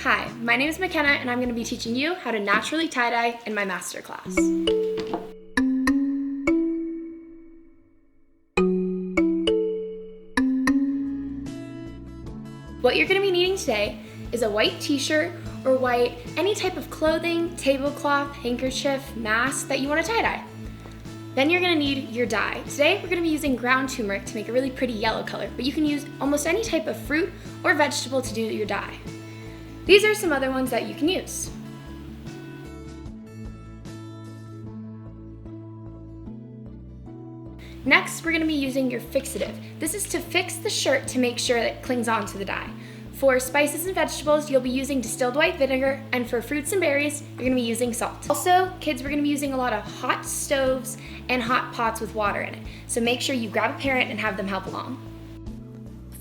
Hi, my name is Makena and I'm going to be teaching you how to naturally tie-dye in my master class. What you're going to be needing today is a white t-shirt or any type of clothing, tablecloth, handkerchief, mask that you want to tie-dye. Then you're going to need your dye. Today we're going to be using ground turmeric to make a really pretty yellow color, but you can use almost any type of fruit or vegetable to do your dye. These are some other ones that you can use. Next, we're going to be using your fixative. This is to fix the shirt to make sure that it clings onto the dye. For spices and vegetables, you'll be using distilled white vinegar, and for fruits and berries, you're going to be using salt. Also, kids, we're going to be using a lot of hot stoves and hot pots with water in it. So make sure you grab a parent and have them help along.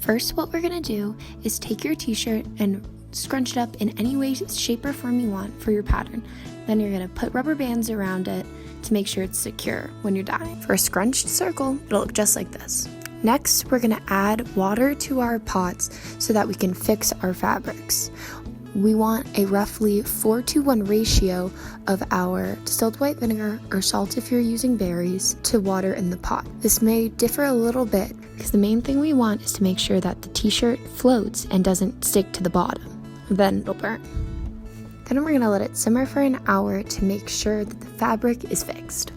First, what we're going to do is take your t-shirt and scrunch it up in any way, shape, or form you want for your pattern. Then you're going to put rubber bands around it to make sure it's secure when you're dyeing. For a scrunched circle, it'll look just like this. Next, we're going to add water to our pots so that we can fix our fabrics. We want a roughly 4:1 ratio of our distilled white vinegar or salt if you're using berries to water in the pot. This may differ a little bit because the main thing we want is to make sure that the t-shirt floats and doesn't stick to the bottom. Then it'll burn. Then we're going to let it simmer for an hour to make sure that the fabric is fixed.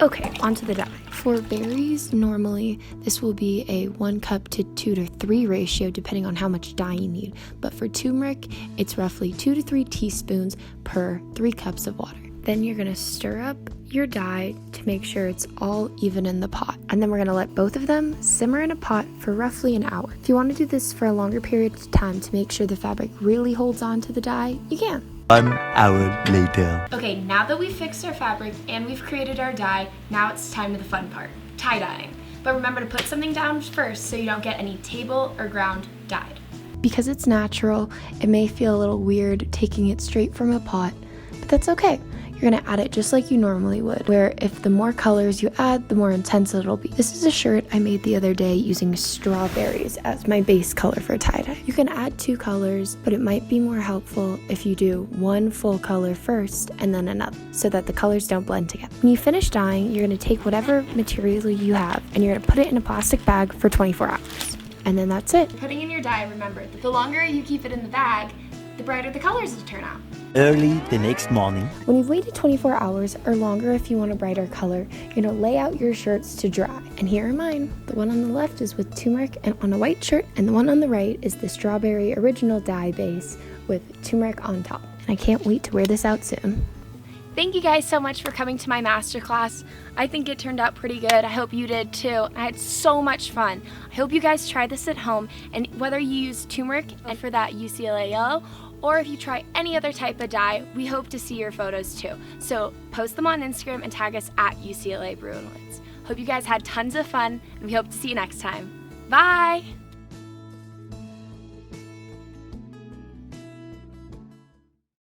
Okay, onto the dye. For berries, normally this will be a 1 cup to 2 to 3 ratio depending on how much dye you need. But for turmeric, it's roughly 2 to 3 teaspoons per 3 cups of water. Then you're going to stir up your dye to make sure it's all even in the pot. And then we're going to let both of them simmer in a pot for roughly an hour. If you want to do this for a longer period of time to make sure the fabric really holds on to the dye, you can. 1 hour later. Okay, now that we've fixed our fabric and we've created our dye, now it's time to the fun part, tie-dyeing. But remember to put something down first so you don't get any table or ground dyed. Because it's natural, it may feel a little weird taking it straight from a pot, but that's okay. You're going to add it just like you normally would, where if the more colors you add, the more intense it'll be. This is a shirt I made the other day using strawberries as my base color for tie-dye. You can add 2 colors, but it might be more helpful if you do 1 full color first and then another, so that the colors don't blend together. When you finish dyeing, you're going to take whatever material you have and you're going to put it in a plastic bag for 24 hours. And then that's it. Putting in your dye, remember that the longer you keep it in the bag, the brighter the colors will turn out. Early the next morning. When you've waited 24 hours or longer if you want a brighter color, you're going to lay out your shirts to dry. And here are mine. The one on the left is with turmeric and on a white shirt, and the one on the right is the strawberry original dye base with turmeric on top. And I can't wait to wear this out soon. Thank you guys so much for coming to my masterclass. I think it turned out pretty good. I hope you did too. I had so much fun. I hope you guys try this at home, and whether you use turmeric and for that UCLA yellow, or if you try any other type of dye, we hope to see your photos too. So post them on Instagram and tag us at UCLA Bruin Woods. Hope you guys had tons of fun, and we hope to see you next time. Bye!